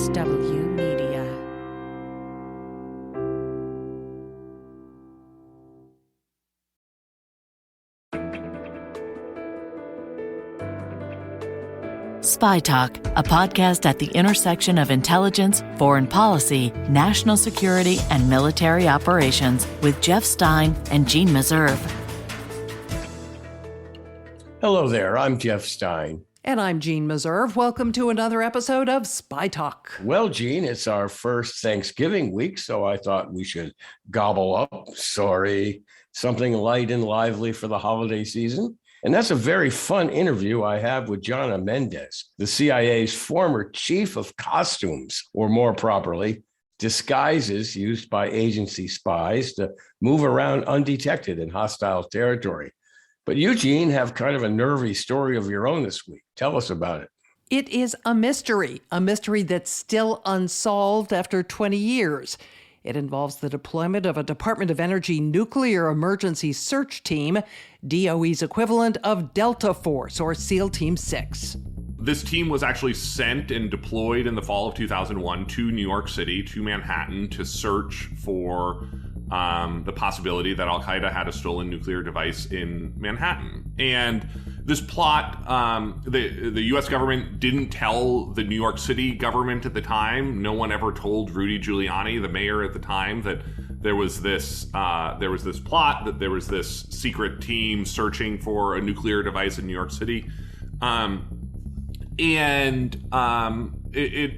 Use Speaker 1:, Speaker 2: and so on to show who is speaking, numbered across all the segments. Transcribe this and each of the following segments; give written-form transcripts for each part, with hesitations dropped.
Speaker 1: HW Media. Spy Talk, a podcast at the intersection of intelligence, foreign policy, national security, and military operations with Jeff Stein and Jeanne Meserve.
Speaker 2: Hello there, I'm Jeff Stein.
Speaker 3: And I'm Jeanne Meserve. Welcome to another episode of Spy Talk.
Speaker 2: Well, Jeanne, it's our first Thanksgiving week, so I thought we should gobble up, something light and lively for the holiday season. And that's a very fun interview I have with Jeanne Meserve, the CIA's former chief of costumes, or more properly, disguises used by agency spies to move around undetected in hostile territory. But you, Jeanne, have kind of a nervy story of your own this week. Tell us about it.
Speaker 3: It is a mystery that's still unsolved after 20 years. It involves the deployment of a Department of Energy nuclear emergency search team, DOE's equivalent of Delta Force or SEAL Team 6.
Speaker 4: This team was actually sent and deployed in the fall of 2001 to New York City, to Manhattan, to search for the possibility that Al-Qaeda had a stolen nuclear device in Manhattan. And this plot, the U.S. government didn't tell the New York City government at the time. No one ever told Rudy Giuliani, the mayor at the time, that there was this plot, that there was this secret team searching for a nuclear device in New York City.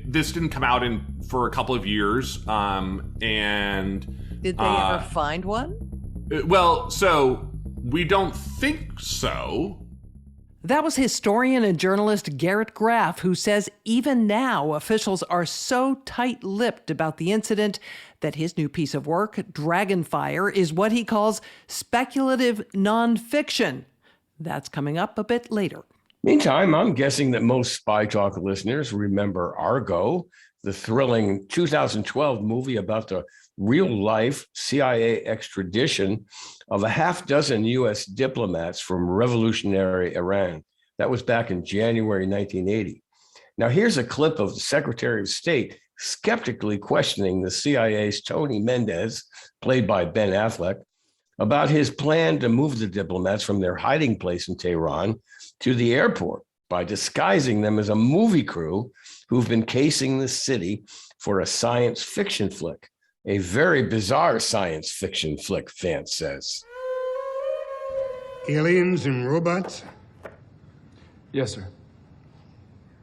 Speaker 4: This didn't come out for a couple of years.
Speaker 3: Did they ever find one?
Speaker 4: Well, so we don't think so.
Speaker 3: That was historian and journalist Garrett Graff, who says even now officials are so tight-lipped about the incident that his new piece of work, Dragonfire, is what he calls speculative nonfiction. That's coming up a bit later.
Speaker 2: Meantime, I'm guessing that most Spy Talk listeners remember Argo, the thrilling 2012 movie about the real-life CIA extradition of a half dozen U.S. diplomats from revolutionary Iran. That was back in January 1980. Now, here's a clip of the Secretary of State skeptically questioning the CIA's Tony Mendez, played by Ben Affleck, about his plan to move the diplomats from their hiding place in Tehran to the airport by disguising them as a movie crew who've been casing the city for a science fiction flick. A very bizarre science fiction flick, Vance says.
Speaker 5: Aliens and robots?
Speaker 6: Yes, sir.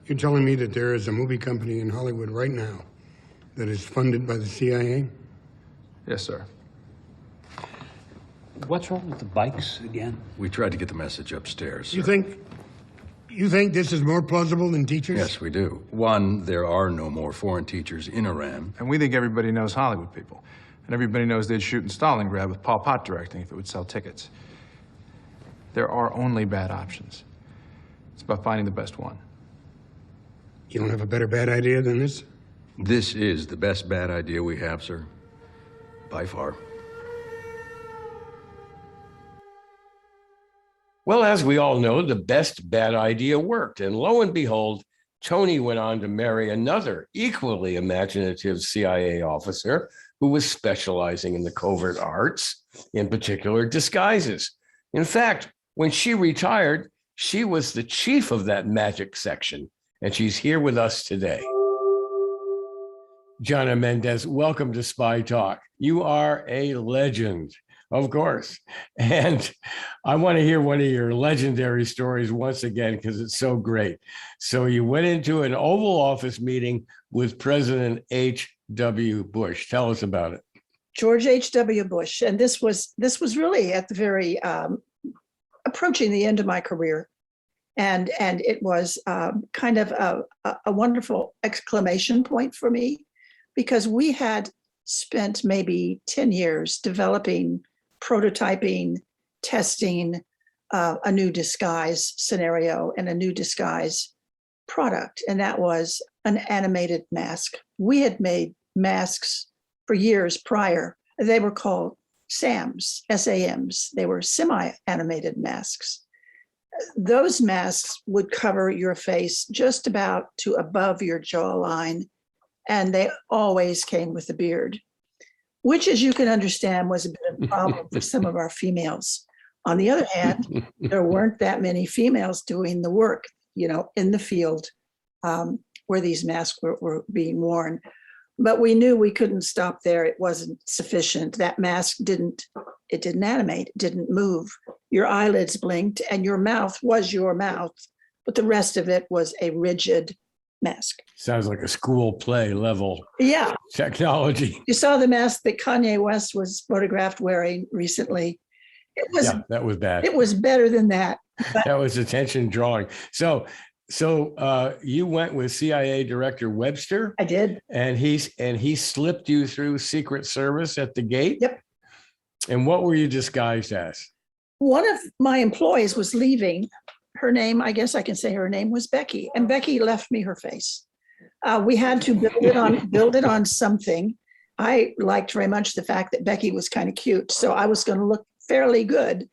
Speaker 5: You're telling me that there is a movie company in Hollywood right now that is funded by the CIA?
Speaker 6: Yes, sir.
Speaker 7: What's wrong with the bikes again?
Speaker 8: We tried to get the message upstairs, sir.
Speaker 5: You think this is more plausible than teachers?
Speaker 8: Yes, we do. One, there are no more foreign teachers in Iran.
Speaker 6: And we think everybody knows Hollywood people. And everybody knows they'd shoot in Stalingrad with Pol Pot directing if it would sell tickets. There are only bad options. It's about finding the best one.
Speaker 5: You don't have a better bad idea than this?
Speaker 8: This is the best bad idea we have, sir. By far.
Speaker 2: Well, as we all know, the best bad idea worked. And lo and behold, Tony went on to marry another equally imaginative CIA officer who was specializing in the covert arts, in particular disguises. In fact, when she retired, she was the chief of that magic section, and she's here with us today. Jeanne Meserve, welcome to Spy Talk. You are a legend. Of course. And I want to hear one of your legendary stories once again, because it's so great. So you went into an Oval Office meeting with President H.W. Bush. Tell us about it.
Speaker 9: George H.W. Bush. And this was really at the very approaching the end of my career. And it was kind of a wonderful exclamation point for me, because we had spent maybe 10 years developing, prototyping, testing a new disguise scenario and a new disguise product. And that was an animated mask. We had made masks for years prior. They were called SAMs, SAMs. They were semi-animated masks. Those masks would cover your face just about to above your jawline and they always came with a beard, which, as you can understand, was a bit of a problem for some of our females. On the other hand, there weren't that many females doing the work, in the field where these masks were being worn. But we knew we couldn't stop there. It wasn't sufficient. That mask didn't animate, it didn't move. Your eyelids blinked and your mouth was your mouth, but the rest of it was a rigid mask.
Speaker 2: Sounds like a school play level technology.
Speaker 9: You saw the mask that Kanye West was photographed wearing recently.
Speaker 2: That was bad.
Speaker 9: It was better than that.
Speaker 2: That was attention drawing. So you went with CIA Director Webster.
Speaker 9: I did.
Speaker 2: And he slipped you through Secret Service at the gate?
Speaker 9: Yep.
Speaker 2: And what were you disguised as?
Speaker 9: One of my employees was leaving. Her name, I guess I can say her name was Becky. And Becky left me her face. We had to build it on something. I liked very much the fact that Becky was kind of cute. So I was going to look fairly good.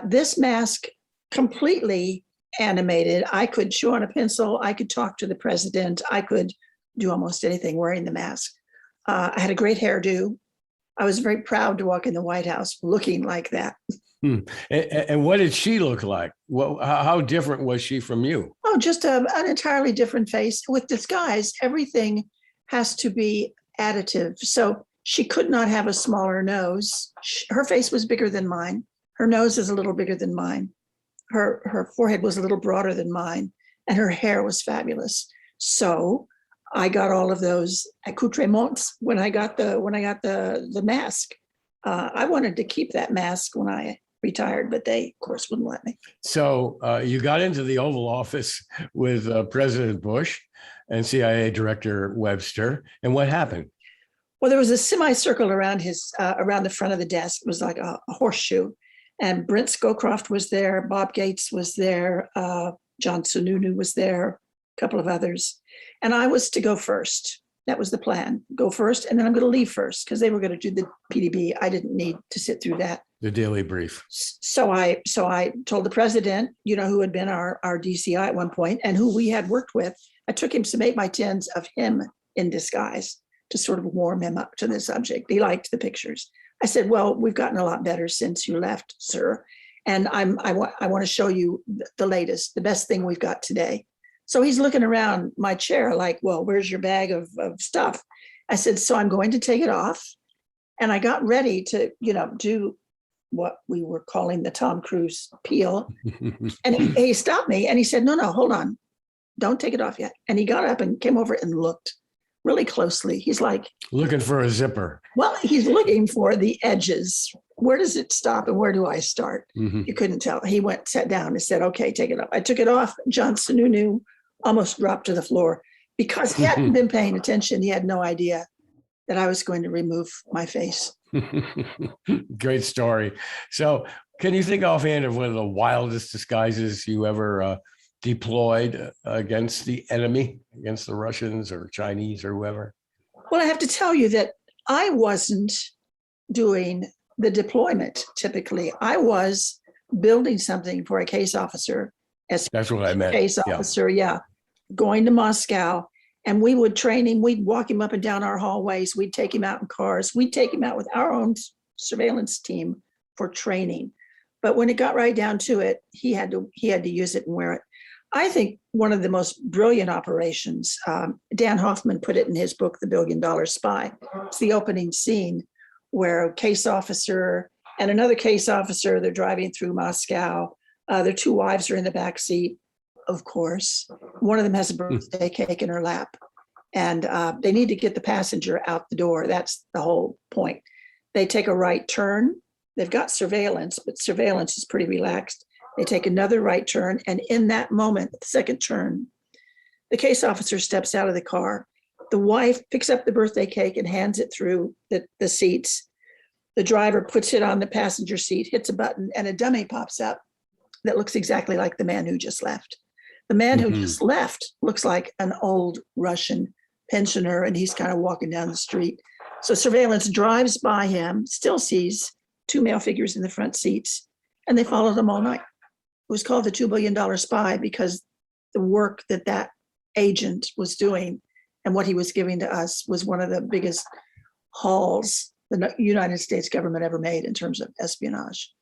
Speaker 9: This mask completely animated. I could chew on a pencil. I could talk to the president. I could do almost anything wearing the mask. I had a great hairdo. I was very proud to walk in the White House looking like that.
Speaker 2: And what did she look like? How different was she from you?
Speaker 9: Oh, just an entirely different face. With disguise, everything has to be additive. So she could not have a smaller nose. Her face was bigger than mine. Her nose is a little bigger than mine. Her forehead was a little broader than mine, and her hair was fabulous. So I got all of those accoutrements when I got the mask. I wanted to keep that mask when I retired, but they, of course, wouldn't let me.
Speaker 2: So you got into the Oval Office with President Bush and CIA Director Webster, and what happened?
Speaker 9: Well, there was a semicircle around around the front of the desk. It was like a horseshoe. And Brent Scowcroft was there, Bob Gates was there, John Sununu was there, a couple of others. And I was to go first. That was the plan. Go first, and then I'm going to leave first because they were going to do the PDB. I didn't need to sit through that.
Speaker 2: The daily brief.
Speaker 9: So I told the president, who had been our DCI at one point and who we had worked with. I took him some 8x10s of him in disguise to sort of warm him up to the subject. He liked the pictures. I said, well, we've gotten a lot better since you left, sir. And I want to show you the latest, the best thing we've got today. So he's looking around my chair like, well, where's your bag of stuff? I said, so I'm going to take it off. And I got ready to, do what we were calling the Tom Cruise peel. And he stopped me and he said, no, hold on. Don't take it off yet. And he got up and came over and looked really closely. He's like,
Speaker 2: looking for a zipper.
Speaker 9: Well, he's looking for the edges. Where does it stop and where do I start? Mm-hmm. You couldn't tell. He sat down and said, okay, take it off. I took it off. John Sununu almost dropped to the floor because he hadn't been paying attention. He had no idea that I was going to remove my face.
Speaker 2: Great story. So can you think offhand of one of the wildest disguises you ever deployed against the enemy, against the Russians or Chinese or whoever?
Speaker 9: Well, I have to tell you that I wasn't doing the deployment typically. I was building something for a case officer.
Speaker 2: That's what I meant.
Speaker 9: Case officer, going to Moscow. And we would train him. We'd walk him up and down our hallways. We'd take him out in cars. We'd take him out with our own surveillance team for training. But when it got right down to it, he had to use it and wear it. I think one of the most brilliant operations, Dan Hoffman put it in his book, The $1 Billion Spy. It's the opening scene where a case officer and another case officer, they're driving through Moscow. Their two wives are in the back seat, of course. One of them has a birthday cake in her lap. And they need to get the passenger out the door. That's the whole point. They take a right turn. They've got surveillance, but surveillance is pretty relaxed. They take another right turn, and in that moment, the second turn, the case officer steps out of the car. The wife picks up the birthday cake and hands it through the seats. The driver puts it on the passenger seat, hits a button, and a dummy pops up that looks exactly like the man who just left. The man who just left looks like an old Russian pensioner, and he's kind of walking down the street. So surveillance drives by him, still sees two male figures in the front seats, and they follow them all night. It was called the $2 Billion Spy because the work that agent was doing And what he was giving to us was one of the biggest hauls the United States government ever made in terms of espionage.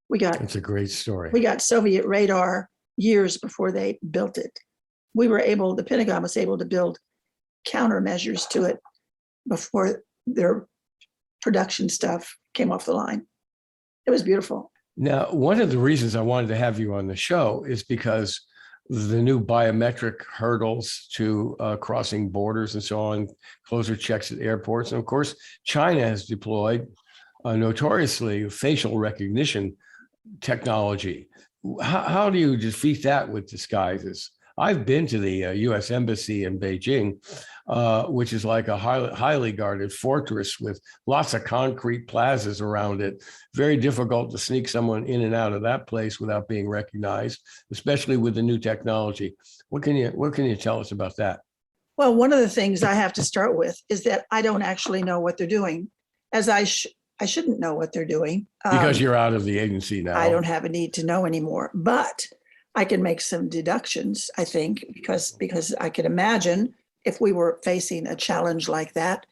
Speaker 2: It's a great story.
Speaker 9: We got Soviet radar years before they built it. The Pentagon was able to build countermeasures to it before their production stuff came off the line. It was beautiful.
Speaker 2: Now, one of the reasons I wanted to have you on the show is because the new biometric hurdles to crossing borders and so on, closer checks at airports. And of course, China has deployed notoriously facial recognition technology. How do you defeat that with disguises? I've been to the U.S. Embassy in Beijing, which is like a highly guarded fortress with lots of concrete plazas around it. Very difficult to sneak someone in and out of that place without being recognized, especially with the new technology. What can you tell us about that?
Speaker 9: Well, one of the things I have to start with is that I don't actually know what they're doing, as I shouldn't know what they're doing.
Speaker 2: Because you're out of the agency now.
Speaker 9: I don't have a need to know anymore, but I can make some deductions, I think, because I could imagine if we were facing a challenge like that.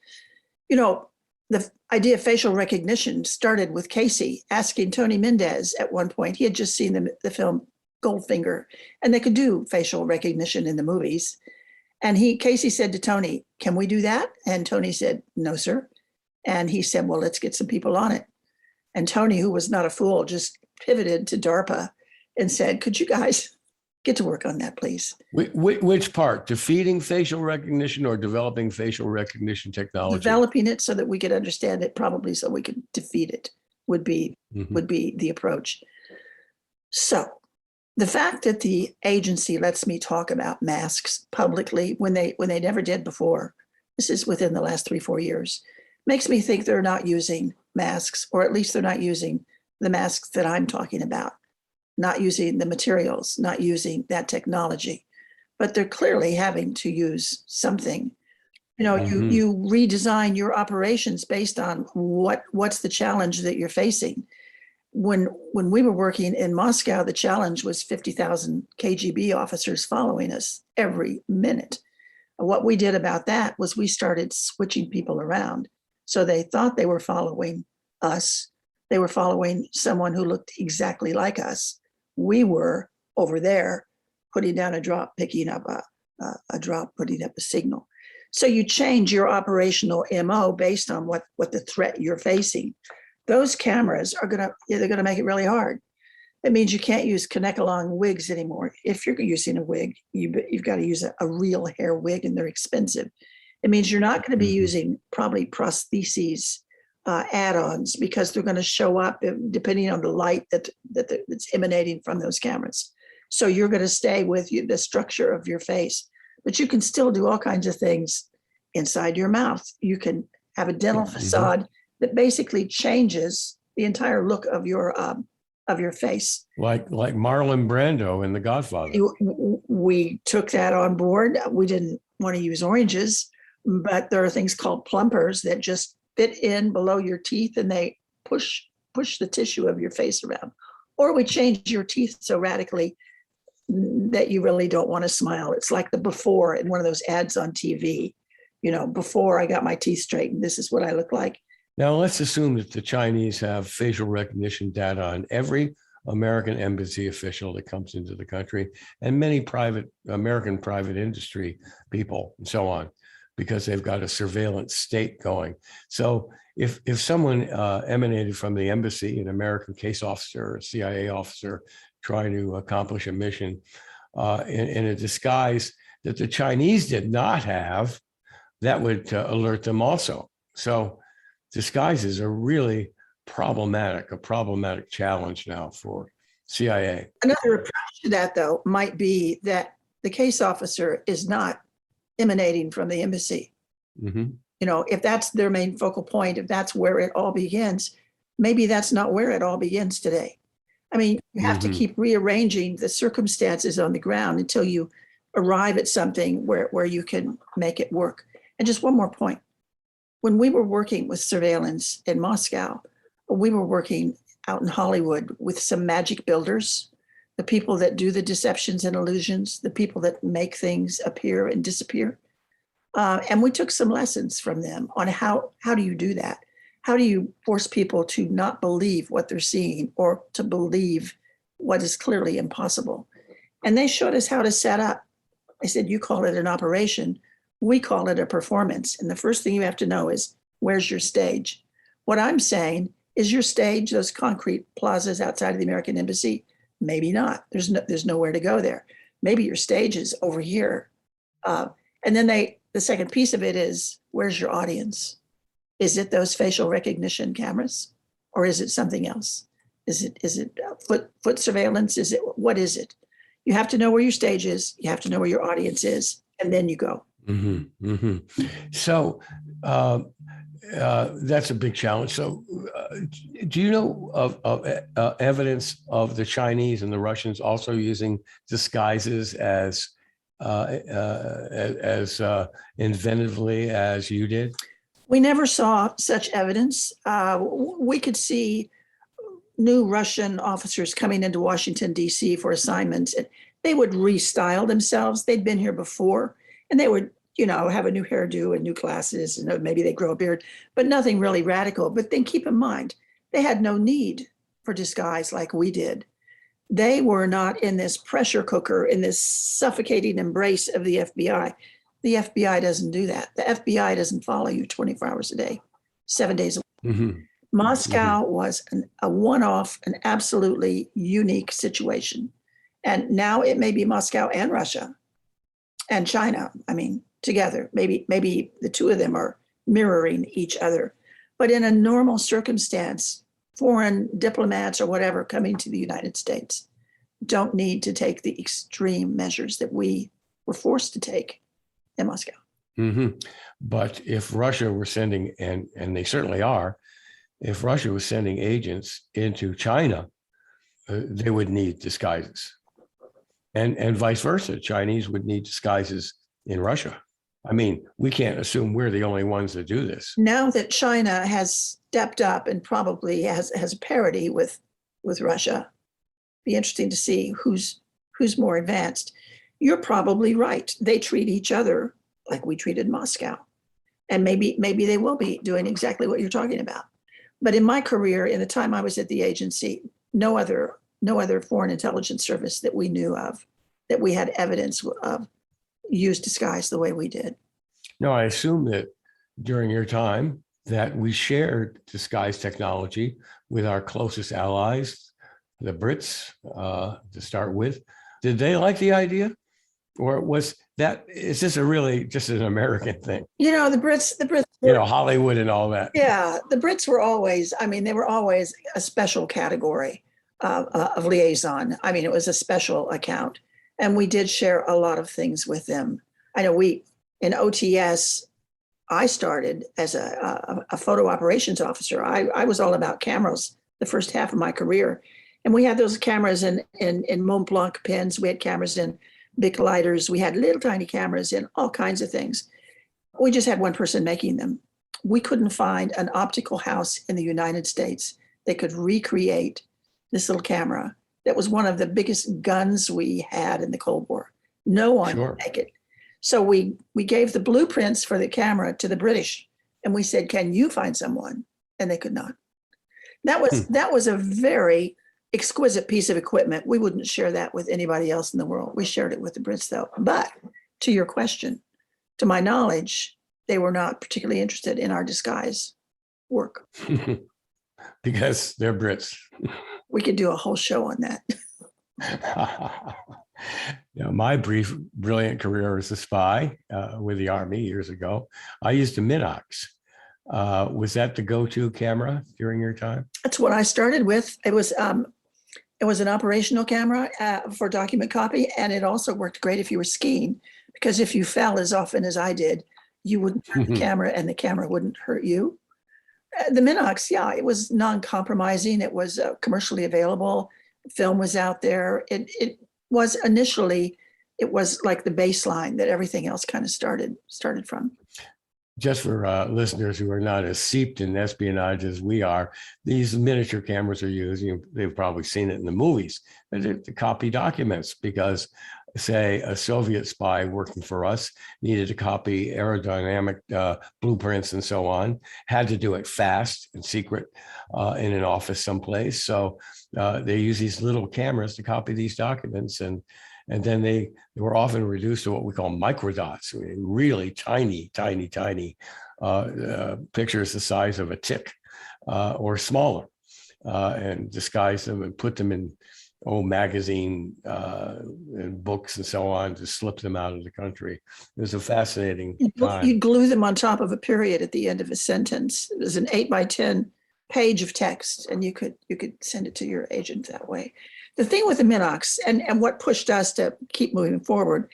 Speaker 9: The idea of facial recognition started with Casey asking Tony Mendez at one point. He had just seen the film Goldfinger, and they could do facial recognition in the movies. And Casey said to Tony, "Can we do that?" And Tony said, "No, sir." And he said, "Well, let's get some people on it." And Tony, who was not a fool, just pivoted to DARPA and said, "Could you guys get to work on that, please?"
Speaker 2: Which part? Defeating facial recognition or developing facial recognition technology?
Speaker 9: Developing it so that we could understand it, probably so we could defeat it would be the approach. So the fact that the agency lets me talk about masks publicly when they never did before, this is within the last 3-4 years, makes me think they're not using masks, or at least they're not using the masks that I'm talking about. Not using the materials, not using that technology, but they're clearly having to use something. You redesign your operations based on what's the challenge that you're facing. When we were working in Moscow, the challenge was 50,000 KGB officers following us every minute. What we did about that was we started switching people around. So they thought they were following us. They were following someone who looked exactly like us. We were over there putting down a drop, picking up a drop, putting up a signal. So you change your operational MO based on what the threat you're facing. Those cameras are they're gonna make it really hard. It means you can't use Connect-along wigs anymore. If you're using a wig, you've got to use a real hair wig, and they're expensive. It means you're not going to be using probably prostheses, add-ons, because they're going to show up depending on the light that's emanating from those cameras. So you're going to stay with the structure of your face, but you can still do all kinds of things inside your mouth. You can have a dental facade that basically changes the entire look of your face.
Speaker 2: Like Marlon Brando in The Godfather.
Speaker 9: We took that on board. We didn't want to use oranges, but there are things called plumpers that just fit in below your teeth, and they push the tissue of your face around. Or we change your teeth so radically that you really don't want to smile. It's like the before in one of those ads on TV. Before I got my teeth straightened, this is what I look like.
Speaker 2: Now, let's assume that the Chinese have facial recognition data on every American embassy official that comes into the country, and many American private industry people and so on, because they've got a surveillance state going. So if someone emanated from the embassy, an American case officer or a CIA officer trying to accomplish a mission in a disguise that the Chinese did not have, that would alert them also. So disguises are really a problematic challenge now for CIA.
Speaker 9: Another approach to that, though, might be that the case officer is not emanating from the embassy. If that's their main focal point, if that's where it all begins, maybe that's not where it all begins today. I mean, you have to keep rearranging the circumstances on the ground until you arrive at something where you can make it work. And just one more point. When we were working with surveillance in Moscow, we were working out in Hollywood with some magic builders, the people that do the deceptions and illusions, the people that make things appear and disappear. And we took some lessons from them on how do you do that? How do you force people to not believe what they're seeing or to believe what is clearly impossible? And they showed us how to set up. I said, you call it an operation. We call it a performance. And the first thing you have to know is, where's your stage? What I'm saying is, your stage those concrete plazas outside of the American Embassy? Maybe not. There's nowhere to go there. Maybe your stage is over here. And then the second piece of it is, where's your audience? Is it those facial recognition cameras, or is it something else? Is it foot surveillance? What is it? You have to know where your stage is. You have to know where your audience is, and then you go.
Speaker 2: Mm-hmm, mm-hmm. So that's a big challenge. So do you know of evidence of the Chinese and the Russians also using disguises as inventively as you did?
Speaker 9: We never saw such evidence. We could see new Russian officers coming into Washington, D.C. for assignments. And they would restyle themselves. They'd been here before, and they would, have a new hairdo and new glasses, and maybe they grow a beard, but nothing really radical. But then keep in mind, they had no need for disguise like we did. They were not in this pressure cooker, in this suffocating embrace of the FBI. The FBI doesn't do that. The FBI doesn't follow you 24 hours a day, 7 days a week. Mm-hmm. Moscow was a one-off, an absolutely unique situation. And now it may be Moscow and Russia and China, together. Maybe the two of them are mirroring each other. But in a normal circumstance, foreign diplomats or whatever coming to the United States don't need to take the extreme measures that we were forced to take in Moscow.
Speaker 2: Mm-hmm. But if Russia were sending, and they certainly are, if Russia was sending agents into China, they would need disguises. And vice versa, Chinese would need disguises in Russia. We can't assume we're the only ones that do this.
Speaker 9: Now that China has stepped up and probably has parity with Russia, be interesting to see who's more advanced. You're probably right. They treat each other like we treated Moscow. And maybe they will be doing exactly what you're talking about. But in my career, in the time I was at the agency, no other foreign intelligence service that we knew of, that we had evidence of, used disguise the way we did.
Speaker 2: No, I assume that during your time that we shared disguise technology with our closest allies, the Brits, to start with. Did they like the idea? Or is this just an American thing?
Speaker 9: The Brits,
Speaker 2: Hollywood and all that.
Speaker 9: Yeah, the Brits were always, they were always a special category of liaison. It was a special account. And we did share a lot of things with them. I know in OTS, I started as a photo operations officer. I was all about cameras the first half of my career. And we had those cameras in Mont Blanc pens. We had cameras in Bic lighters. We had little tiny cameras in all kinds of things. We just had one person making them. We couldn't find an optical house in the United States that could recreate this little camera. That was one of the biggest guns we had in the Cold War. No one could make it. So we gave the blueprints for the camera to the British, and we said, "Can you find someone?" And they could not. That was a very exquisite piece of equipment. We wouldn't share that with anybody else in the world. We shared it with the Brits, though. But to your question, to my knowledge, they were not particularly interested in our disguise work.
Speaker 2: Because they're Brits.
Speaker 9: We could do a whole show on that.
Speaker 2: My brief, brilliant career as a spy with the Army years ago, I used a Minox. Was that the go-to camera during your time?
Speaker 9: That's what I started with. It was an operational camera for document copy, and it also worked great if you were skiing, because if you fell as often as I did, you wouldn't hurt the camera, and the camera wouldn't hurt you. The Minox, it was non-compromising. It was commercially available. Film was out there. It was initially, it was like the baseline that everything else kind of started from.
Speaker 2: Just for listeners who are not as seeped in espionage as we are, these miniature cameras are used. They've probably seen it in the movies, to copy documents, because say a Soviet spy working for us needed to copy aerodynamic blueprints and so on, had to do it fast and secret in an office someplace. So they use these little cameras to copy these documents, and then they were often reduced to what we call microdots, really tiny pictures the size of a tick or smaller, and disguise them and put them in magazine and books and so on to slip them out of the country. It was a fascinating time.
Speaker 9: You glue them on top of a period at the end of a sentence. It was an 8 by 10 page of text, and you could send it to your agent that way. The thing with the Minox and what pushed us to keep moving forward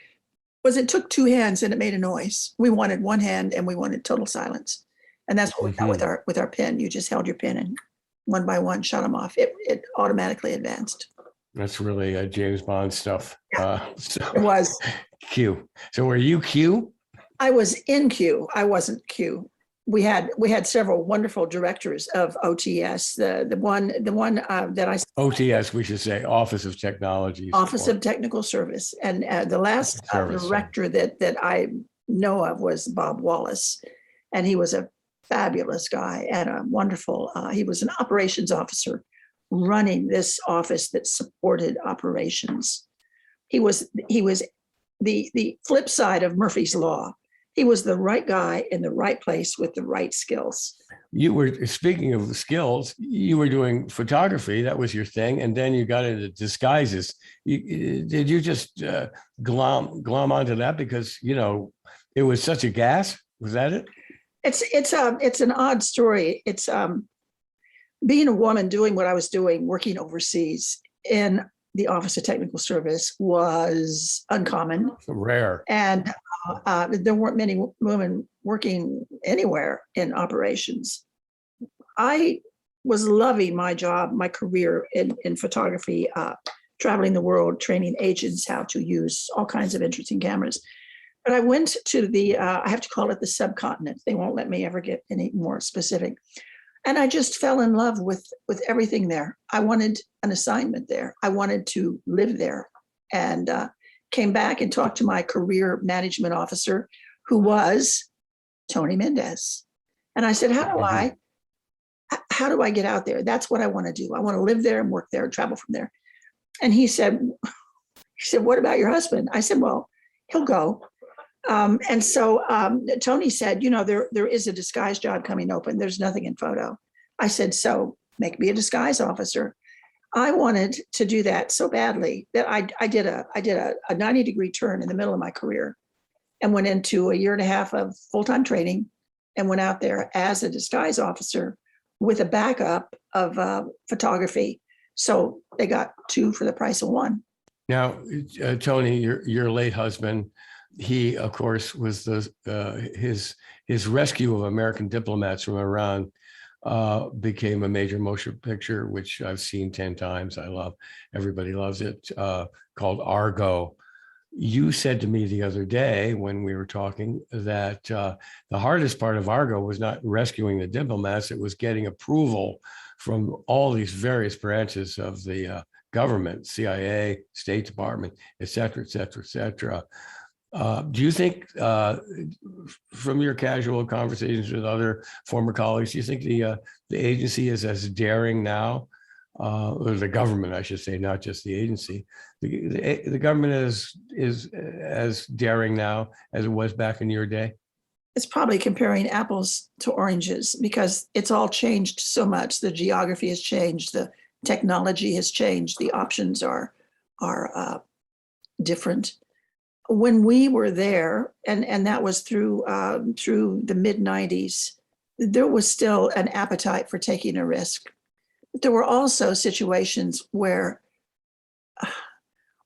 Speaker 9: was it took two hands and it made a noise. We wanted one hand and we wanted total silence. And that's what we got with our pen. You just held your pen and one by one shut them off. It automatically advanced.
Speaker 2: That's really James Bond stuff.
Speaker 9: It was.
Speaker 2: Q. So were you Q?
Speaker 9: I was in Q. I wasn't Q. We had several wonderful directors of OTS. The one that I
Speaker 2: OTS, we should say Office of Technology.
Speaker 9: Office of Technical Service, and the last director that I know of was Bob Wallace, and he was a fabulous guy and a wonderful. He was an operations officer running this office that supported operations. He was the flip side of Murphy's Law. He was the right guy in the right place with the right skills.
Speaker 2: You were, speaking of skills, you were doing photography. That was your thing. And then you got into disguises. Did you just glom onto that because, it was such a gas? Was that it?
Speaker 9: It's an odd story. It's being a woman doing what I was doing, working overseas in the Office of Technical Service was uncommon.
Speaker 2: Rare.
Speaker 9: And there weren't many women working anywhere in operations. I was loving my job, my career in photography, traveling the world, training agents how to use all kinds of interesting cameras. But I went to I have to call it the subcontinent. They won't let me ever get any more specific. And I just fell in love with everything there. I wanted an assignment there. I wanted to live there, and came back and talked to my career management officer, who was Tony Mendez. And I said, how do I get out there? That's what I want to do. I want to live there and work there and travel from there. And he said, what about your husband? I said, well, he'll go. And so Tony said, there is a disguise job coming open. There's nothing in photo. I said, so make me a disguise officer. I wanted to do that so badly that I did a 90-degree turn in the middle of my career and went into a year and a half of full-time training and went out there as a disguise officer with a backup of photography. So they got two for the price of one.
Speaker 2: Now, Tony, your late husband, he, of course, was his rescue of American diplomats from Iran became a major motion picture, which I've seen 10 times. I love, everybody loves it, called Argo. You said to me the other day when we were talking that the hardest part of Argo was not rescuing the diplomats, it was getting approval from all these various branches of the government, CIA, State Department, et cetera, et cetera, et cetera. Do you think, from your casual conversations with other former colleagues, do you think the agency is as daring now, or the government, I should say, not just the agency, the government is as daring now as it was back in your day?
Speaker 9: It's probably comparing apples to oranges because it's all changed so much. The geography has changed, the technology has changed, the options are different. When we were there, and that was through the mid-90s, there was still an appetite for taking a risk. But there were also situations where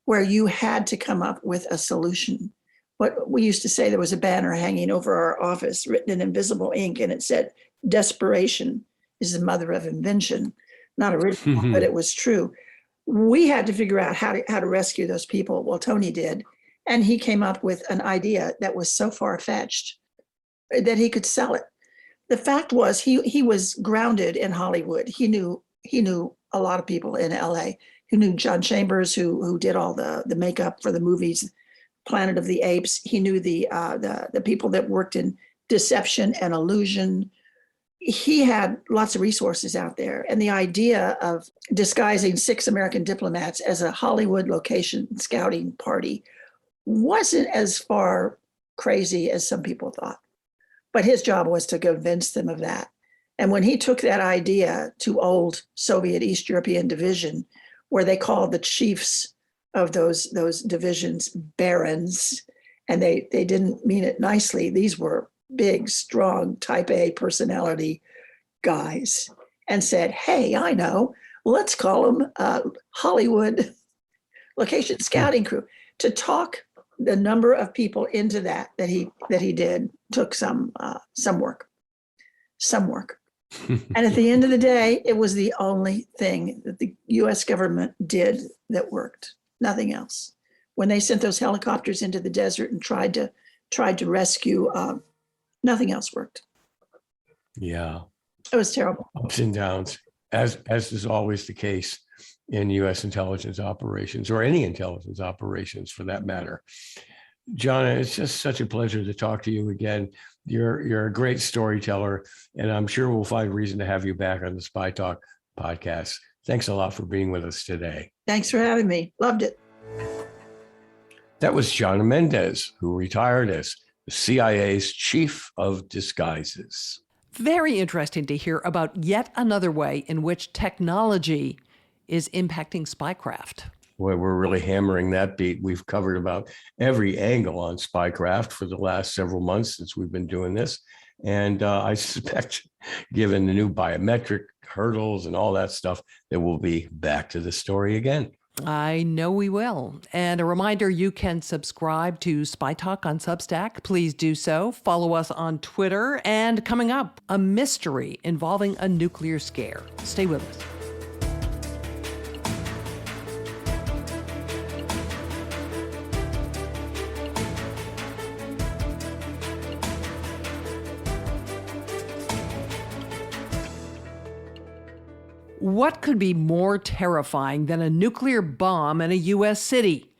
Speaker 9: you had to come up with a solution. What we used to say, there was a banner hanging over our office written in invisible ink, and it said, "Desperation is the mother of invention." Not original, but it was true. We had to figure out how to rescue those people. Well, Tony did. And he came up with an idea that was so far-fetched that he could sell it. The fact was he was grounded in Hollywood. He knew a lot of people in LA. He knew John Chambers, who did all the makeup for the movies, Planet of the Apes. He knew the people that worked in deception and illusion. He had lots of resources out there. And the idea of disguising 6 American diplomats as a Hollywood location scouting party wasn't as far crazy as some people thought. But his job was to convince them of that. And when he took that idea to old Soviet East European division, where they called the chiefs of those divisions barons, and they didn't mean it nicely. These were big, strong, type A personality guys, and said, hey, I know, let's call them Hollywood location scouting crew. To talk the number of people into that he did took some work. And at the end of the day, it was the only thing that the US government did that worked, nothing else. When they sent those helicopters into the desert and tried to rescue, nothing else worked.
Speaker 2: Yeah.
Speaker 9: It was terrible.
Speaker 2: Ups and downs, as is always the case in U.S. intelligence operations, or any intelligence operations for that matter. John, it's just such a pleasure to talk to you again. You're a great storyteller, and I'm sure we'll find reason to have you back on the Spy Talk podcast. Thanks a lot for being with us today.
Speaker 9: Thanks for having me. Loved it.
Speaker 2: That was Jeanne Mendez, who retired as the CIA's chief of disguises.
Speaker 3: Very interesting to hear about yet another way in which technology is impacting spycraft.
Speaker 2: Boy, we're really hammering that beat. We've covered about every angle on spycraft for the last several months since we've been doing this. And I suspect, given the new biometric hurdles and all that stuff, that we'll be back to the story again.
Speaker 3: I know we will. And a reminder, you can subscribe to Spy Talk on Substack. Please do so. Follow us on Twitter. And coming up, a mystery involving a nuclear scare. Stay with us. What could be more terrifying than a nuclear bomb in a U.S. city?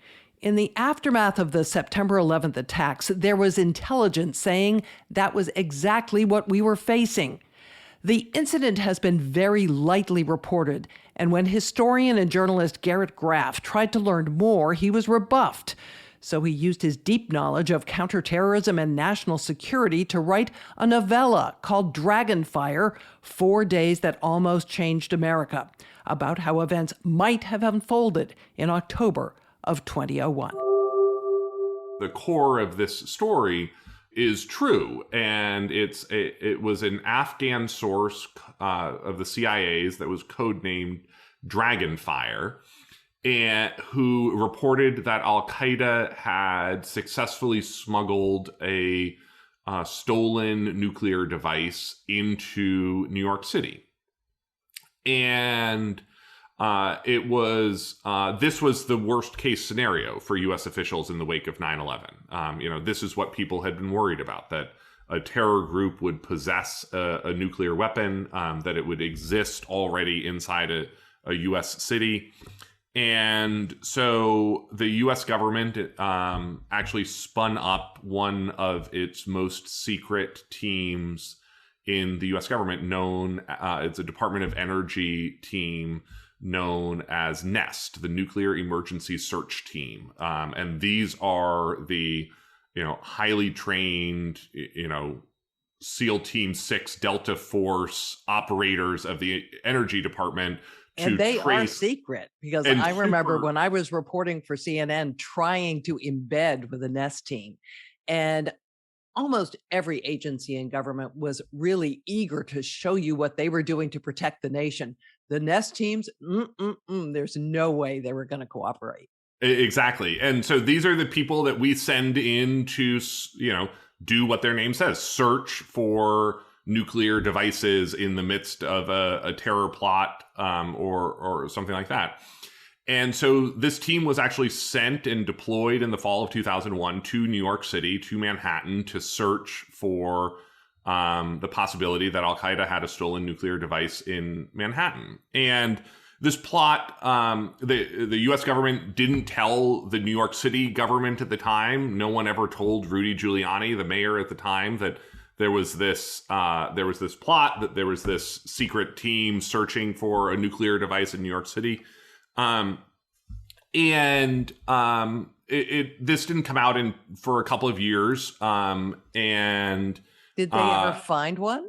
Speaker 3: In the aftermath of the September 11th attacks, there was intelligence saying that was exactly what we were facing. The incident has been very lightly reported, and when historian and journalist Garrett Graff tried to learn more, he was rebuffed. So he used his deep knowledge of counterterrorism and national security to write a novella called Dragonfire, 4 Days That Almost Changed America, about how events might have unfolded in October of 2001.
Speaker 4: The core of this story is true, and it was an Afghan source of the CIA's that was codenamed Dragonfire, and who reported that Al-Qaeda had successfully smuggled a stolen nuclear device into New York City. And this was the worst case scenario for U.S. officials in the wake of 9/11. This is what people had been worried about, that a terror group would possess a nuclear weapon, that it would exist already inside a U.S. city. And so the U.S. government actually spun up one of its most secret teams in the U.S. government, it's a Department of Energy team known as NEST, the Nuclear Emergency Search Team. And these are the highly trained, SEAL Team 6 Delta Force operators of the Energy Department.
Speaker 3: And they are secret, because I remember when I was reporting for CNN trying to embed with the NEST team, and almost every agency in government was really eager to show you what they were doing to protect the nation. The NEST teams, there's no way they were going to cooperate.
Speaker 4: Exactly. And so these are the people that we send in to, do what their name says, search for nuclear devices in the midst of a terror plot or something like that. And so this team was actually sent and deployed in the fall of 2001 to New York City, to Manhattan, to search for the possibility that Al-Qaeda had a stolen nuclear device in Manhattan. And This plot, the U.S. government didn't tell the New York City government at the time. No one ever told Rudy Giuliani, the mayor at the time, that there was this plot, that there was this secret team searching for a nuclear device in New York City, this didn't come out for a couple of years, and
Speaker 3: did they ever find one?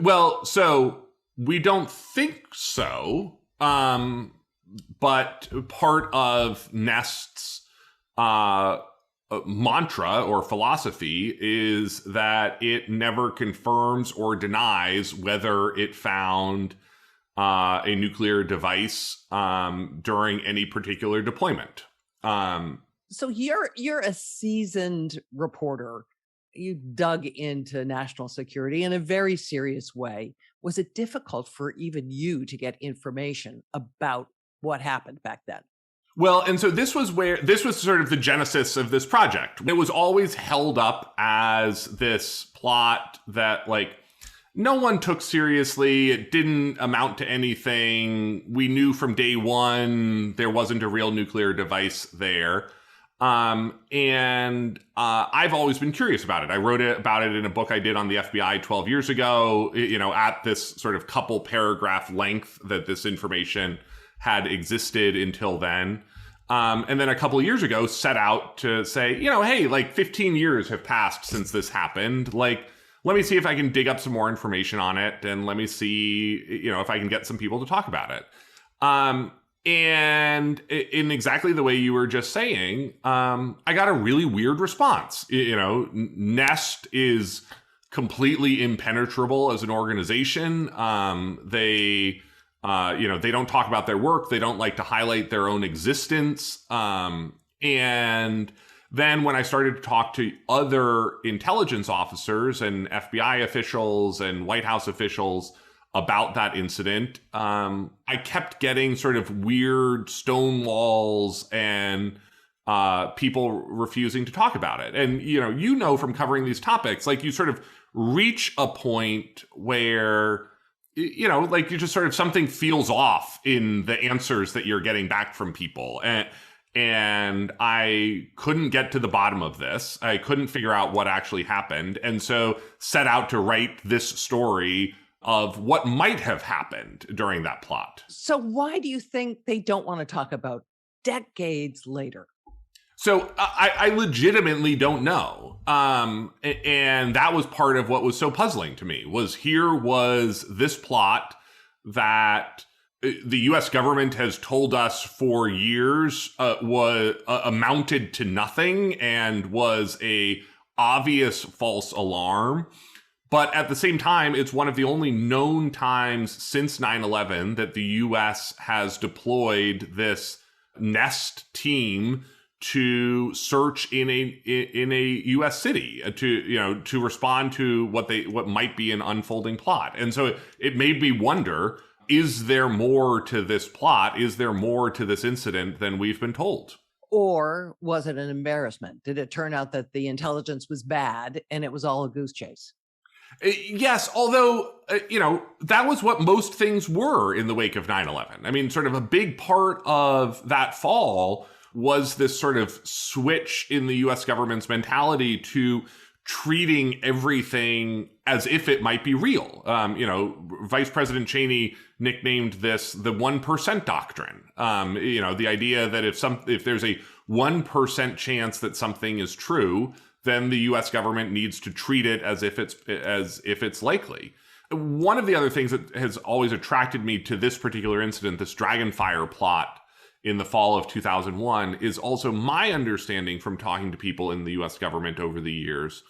Speaker 4: Well, so we don't think so. But part of Nest's mantra or philosophy is that it never confirms or denies whether it found a nuclear device during any particular deployment.
Speaker 3: So you're a seasoned reporter. You dug into national security in a very serious way. Was it difficult for even you to get information about what happened back then?
Speaker 4: Well, and so this was sort of the genesis of this project. It was always held up as this plot that, like, no one took seriously. It didn't amount to anything. We knew from day one there wasn't a real nuclear device there. I've always been curious about it. I wrote about it in a book I did on the FBI 12 years ago, at this sort of couple paragraph length that this information had existed until then. And then a couple of years ago set out to say, hey, like 15 years have passed since this happened. Like, let me see if I can dig up some more information on it. And let me see, if I can get some people to talk about it. And in exactly the way you were just saying, I got a really weird response. Nest is completely impenetrable as an organization. They don't talk about their work. They don't like to highlight their own existence. And then when I started to talk to other intelligence officers and FBI officials and White House officials about that incident, I kept getting sort of weird stonewalls and people refusing to talk about it. And, from covering these topics, like you sort of reach a point where, like you just sort of something feels off in the answers that you're getting back from people. And I couldn't get to the bottom of this. I couldn't figure out what actually happened. And so set out to write this story of what might have happened during that plot.
Speaker 3: So why do you think they don't want to talk about decades later?
Speaker 4: So I legitimately don't know. And that was part of what was so puzzling to me, was this plot that the U.S. government has told us for years was amounted to nothing and was a obvious false alarm. But at the same time, it's one of the only known times since 9/11 that the U.S. has deployed this Nest team to search in a U.S. city to respond to what might be an unfolding plot. And so it made me wonder: is there more to this plot? Is there more to this incident than we've been told?
Speaker 3: Or was it an embarrassment? Did it turn out that the intelligence was bad and it was all a goose chase?
Speaker 4: Yes, although, that was what most things were in the wake of 9/11. I mean, sort of a big part of that fall was this sort of switch in the U.S. government's mentality to treating everything as if it might be real. Vice President Cheney nicknamed this the 1% doctrine. The idea that if there's a 1% chance that something is true, then the U.S. government needs to treat it as if it's likely. One of the other things that has always attracted me to this particular incident, this Dragonfire plot in the fall of 2001, is also my understanding from talking to people in the U.S. government over the years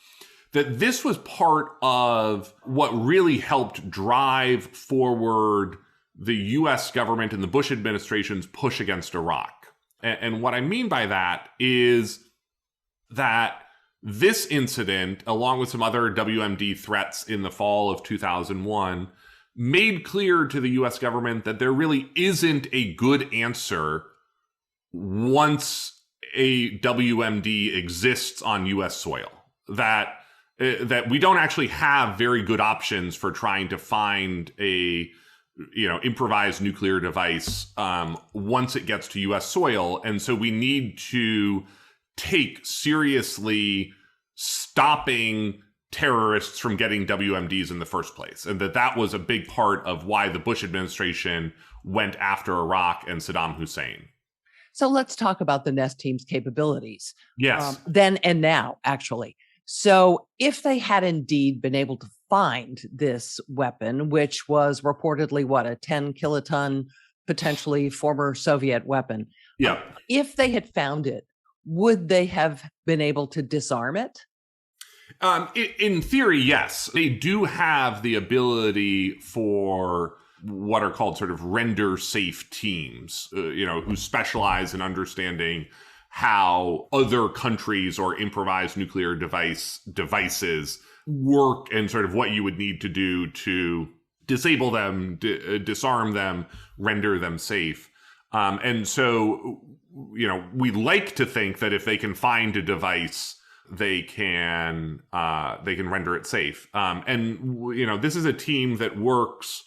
Speaker 4: that this was part of what really helped drive forward the U.S. government and the Bush administration's push against Iraq. And what I mean by that is that this incident, along with some other WMD threats in the fall of 2001, made clear to the U.S. government that there really isn't a good answer once a WMD exists on U.S. soil. That we don't actually have very good options for trying to find a improvised nuclear device once it gets to U.S. soil. And so we need to take seriously stopping terrorists from getting WMDs in the first place. And that was a big part of why the Bush administration went after Iraq and Saddam Hussein.
Speaker 3: So let's talk about the Nest team's capabilities.
Speaker 4: Yes.
Speaker 3: Then and now, actually. So if they had indeed been able to find this weapon, which was reportedly, a 10 kiloton, potentially former Soviet weapon.
Speaker 4: Yeah.
Speaker 3: If they had found it, would they have been able to disarm it?
Speaker 4: In theory, yes. They do have the ability for what are called sort of render safe teams, who specialize in understanding how other countries or improvised nuclear devices work and sort of what you would need to do to disable them, disarm them, render them safe. And so, we like to think that if they can find a device, they can render it safe. This is a team that works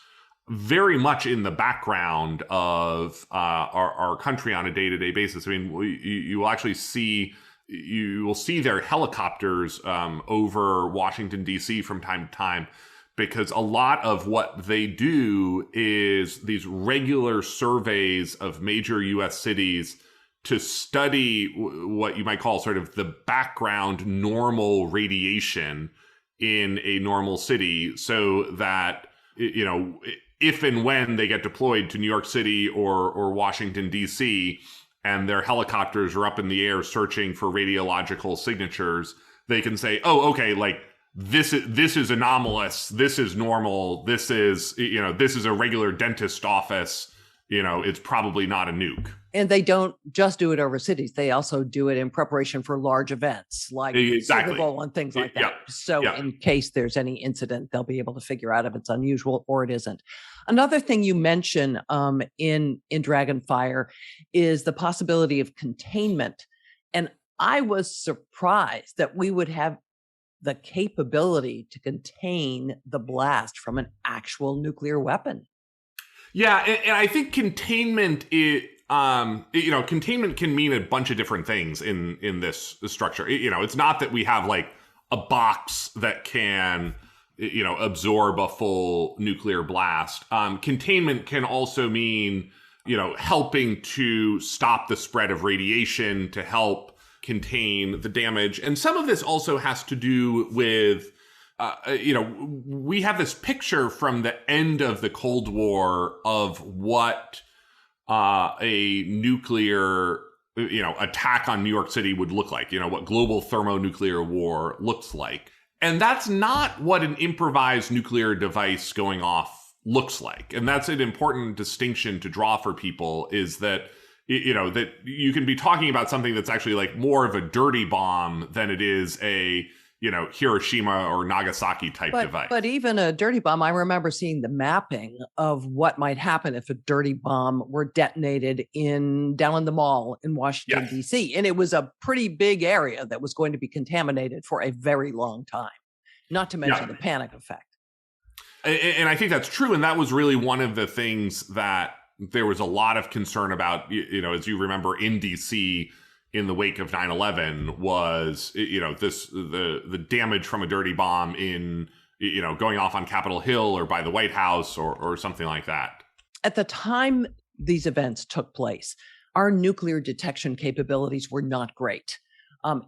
Speaker 4: very much in the background of our country on a day-to-day basis. I mean, you will actually see their helicopters over Washington, D.C. from time to time, because a lot of what they do is these regular surveys of major U.S. cities to study what you might call sort of the background normal radiation in a normal city, so that, if and when they get deployed to New York City or Washington, D.C., and their helicopters are up in the air searching for radiological signatures, they can say, oh, okay, like this is anomalous, this is normal, this is a regular dentist office, it's probably not a nuke.
Speaker 3: And they don't just do it over cities. They also do it in preparation for large events like Super Bowl and things like that.
Speaker 4: Yeah.
Speaker 3: So in case there's any incident, they'll be able to figure out if it's unusual or it isn't. Another thing you mention in Dragonfire is the possibility of containment. And I was surprised that we would have the capability to contain the blast from an actual nuclear weapon.
Speaker 4: Yeah, and I think containment containment can mean a bunch of different things in this structure. It's not that we have like a box that can, absorb a full nuclear blast. Containment can also mean, helping to stop the spread of radiation, to help contain the damage. And some of this also has to do with, we have this picture from the end of the Cold War of what a nuclear, attack on New York City would look like, what global thermonuclear war looks like. And that's not what an improvised nuclear device going off looks like. And that's an important distinction to draw for people, is that, that you can be talking about something that's actually like more of a dirty bomb than it is a, Hiroshima or Nagasaki type device.
Speaker 3: But even a dirty bomb, I remember seeing the mapping of what might happen if a dirty bomb were detonated down in the mall in Washington, D.C. And it was a pretty big area that was going to be contaminated for a very long time, not to mention the panic effect.
Speaker 4: And I think that's true. And that was really one of the things that there was a lot of concern about, as you remember, in D.C., in the wake of 9/11 was, the damage from a dirty bomb in, going off on Capitol Hill or by the White House or something like that.
Speaker 3: At the time these events took place, our nuclear detection capabilities were not great.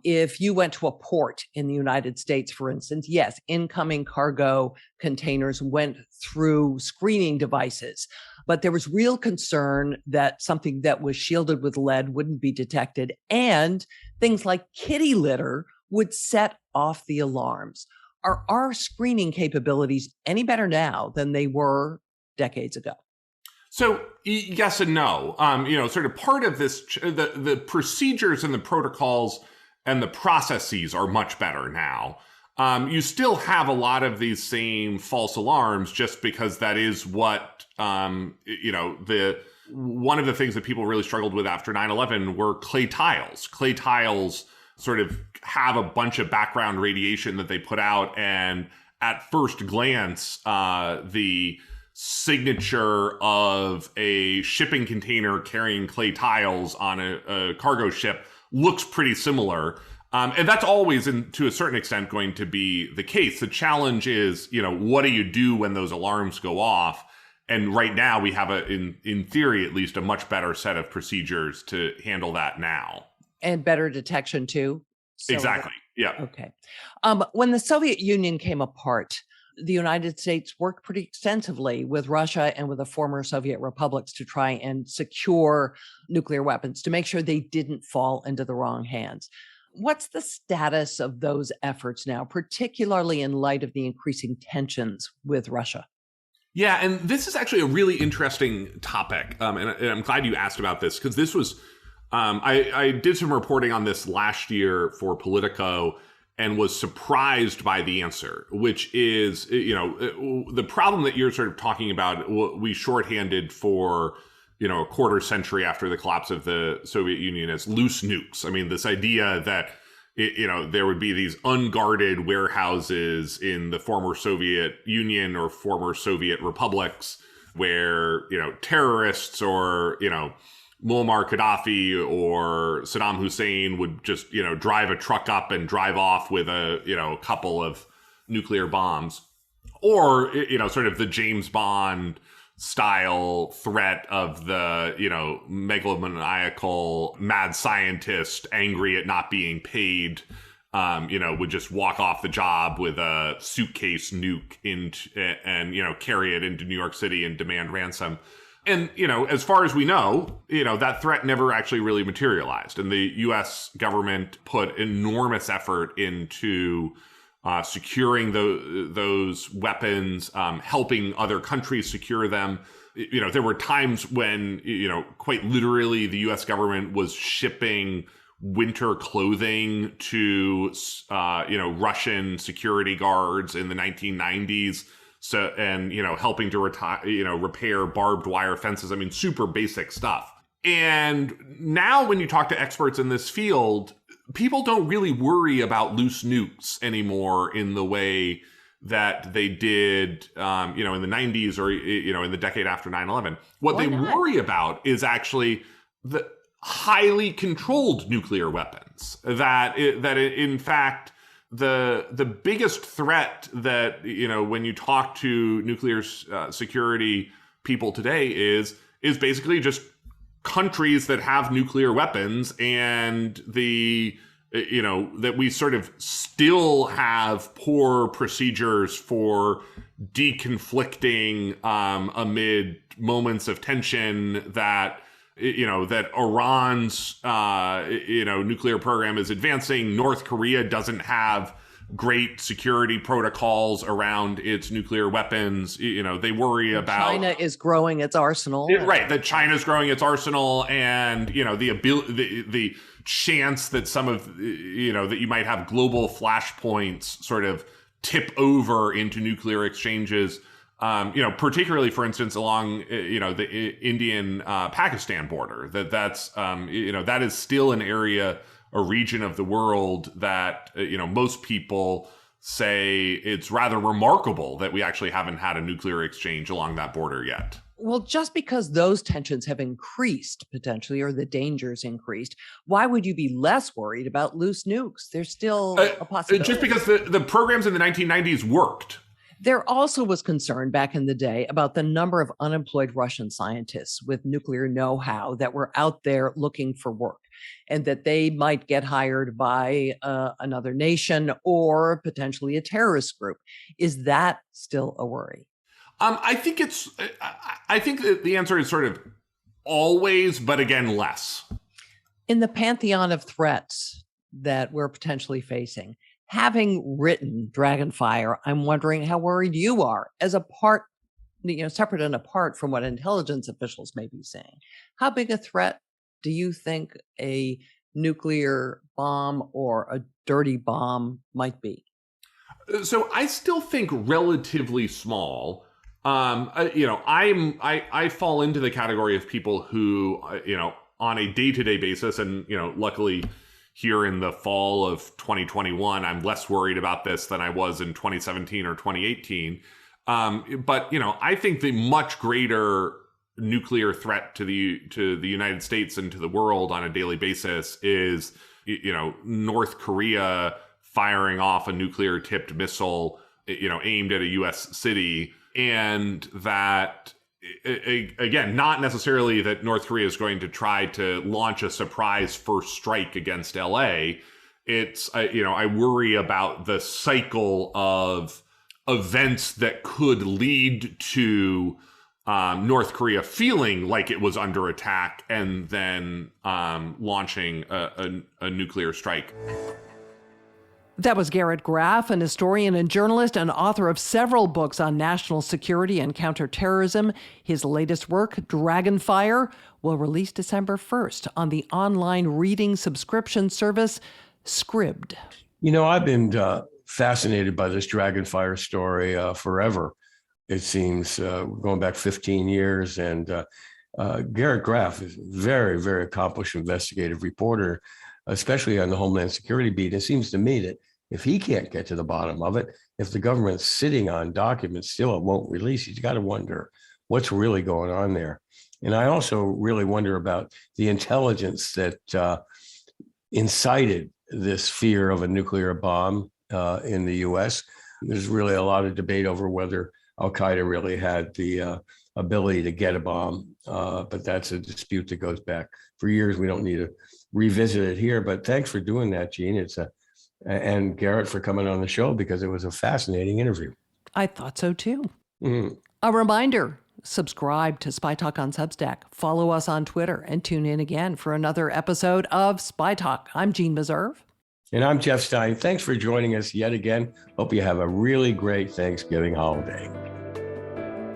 Speaker 3: If you went to a port in the United States, for instance, yes, incoming cargo containers went through screening devices, but there was real concern that something that was shielded with lead wouldn't be detected, and things like kitty litter would set off the alarms. Are our screening capabilities any better now than they were decades ago?
Speaker 4: So yes and no. Sort of part of this, the procedures and the protocols and the processes are much better now. You still have a lot of these same false alarms, just because that is what, one of the things that people really struggled with after 9/11 were clay tiles. Clay tiles sort of have a bunch of background radiation that they put out. And at first glance, the signature of a shipping container carrying clay tiles on a cargo ship looks pretty similar. And that's always, to a certain extent, going to be the case. The challenge is, what do you do when those alarms go off? And right now we have in theory, at least, a much better set of procedures to handle that now.
Speaker 3: And better detection too.
Speaker 4: Exactly. Yeah.
Speaker 3: Okay. When the Soviet Union came apart, the United States worked pretty extensively with Russia and with the former Soviet republics to try and secure nuclear weapons, to make sure they didn't fall into the wrong hands. What's the status of those efforts now, particularly in light of the increasing tensions with Russia?
Speaker 4: Yeah, and this is actually a really interesting topic. And I'm glad you asked about this, because this was, I did some reporting on this last year for Politico and was surprised by the answer, which is, the problem that you're sort of talking about, we shorthanded for, a quarter century after the collapse of the Soviet Union as loose nukes. I mean, this idea that, there would be these unguarded warehouses in the former Soviet Union or former Soviet republics where, terrorists or, Muammar Gaddafi or Saddam Hussein would just, drive a truck up and drive off with a couple of nuclear bombs, or, sort of the James Bond style threat of the, megalomaniacal mad scientist angry at not being paid, would just walk off the job with a suitcase nuke and carry it into New York City and demand ransom. And, as far as we know, that threat never actually really materialized. And the U.S. government put enormous effort into securing those weapons, helping other countries secure them. There were times when, quite literally the U.S. government was shipping winter clothing to, Russian security guards in the 1990s. So, and, helping to repair barbed wire fences. I mean, super basic stuff. And now when you talk to experts in this field, people don't really worry about loose nukes anymore in the way that they did, in the 90s or, in the decade after 9/11. What they worry about is actually the highly controlled nuclear weapons that in fact, the biggest threat that, when you talk to nuclear security people today is basically just countries that have nuclear weapons, and that we sort of still have poor procedures for deconflicting amid moments of tension that Iran's, nuclear program is advancing. North Korea doesn't have great security protocols around its nuclear weapons. They worry about
Speaker 3: China is growing its arsenal.
Speaker 4: Right. That China's growing its arsenal, and, the chance that some of, that you might have global flashpoints sort of tip over into nuclear exchanges. Particularly, for instance, along, the Indian-Pakistan border, that's that is still an area, a region of the world that, most people say it's rather remarkable that we actually haven't had a nuclear exchange along that border yet.
Speaker 3: Well, just because those tensions have increased potentially, or the dangers increased, why would you be less worried about loose nukes? There's still a possibility.
Speaker 4: Just because the programs in the 1990s worked.
Speaker 3: There also was concern back in the day about the number of unemployed Russian scientists with nuclear know-how that were out there looking for work, and that they might get hired by another nation or potentially a terrorist group. Is that still a worry?
Speaker 4: I think that the answer is sort of always, but again, less.
Speaker 3: In the pantheon of threats that we're potentially facing, having written Dragonfire, I'm wondering how worried you are as a part, separate and apart from what intelligence officials may be saying. How big a threat do you think a nuclear bomb or a dirty bomb might be?
Speaker 4: So I still think relatively small. I fall into the category of people who, on a day-to-day basis, and, luckily here in the fall of 2021, I'm less worried about this than I was in 2017 or 2018. But I think the much greater nuclear threat to the United States and to the world on a daily basis is North Korea firing off a nuclear tipped missile aimed at a U.S. city, and that, again, not necessarily that North Korea is going to try to launch a surprise first strike against LA. It's I worry about the cycle of events that could lead to North Korea feeling like it was under attack and then launching a nuclear strike.
Speaker 3: That was Garrett Graff, an historian and journalist and author of several books on national security and counterterrorism. His latest work, Dragonfire, will release December 1st on the online reading subscription service Scribd.
Speaker 2: I've been fascinated by this Dragonfire story forever. It seems going back 15 years. And Garrett Graff is a very, very accomplished investigative reporter, especially on the Homeland Security beat. It seems to me that if he can't get to the bottom of it, if the government's sitting on documents still it won't release, he's got to wonder what's really going on there. And I also really wonder about the intelligence that incited this fear of a nuclear bomb in the U.S. There's really a lot of debate over whether Al-Qaeda really had the ability to get a bomb, but that's a dispute that goes back for years. We don't need to revisit it here, but thanks for doing that, Jeanne. And Garrett for coming on the show, because it was a fascinating interview.
Speaker 3: I thought so too.
Speaker 2: Mm-hmm.
Speaker 3: A reminder, subscribe to Spy Talk on Substack, follow us on Twitter, and tune in again for another episode of Spy Talk. I'm Jeanne Meserve.
Speaker 2: And I'm Jeff Stein. Thanks for joining us yet again. Hope you have a really great Thanksgiving holiday.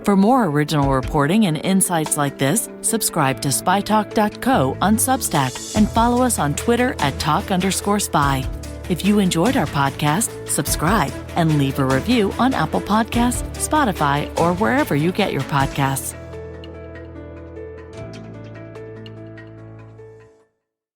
Speaker 1: For more original reporting and insights like this, subscribe to spytalk.co on Substack and follow us on Twitter at @talk_spy. If you enjoyed our podcast, subscribe and leave a review on Apple Podcasts, Spotify, or wherever you get your podcasts.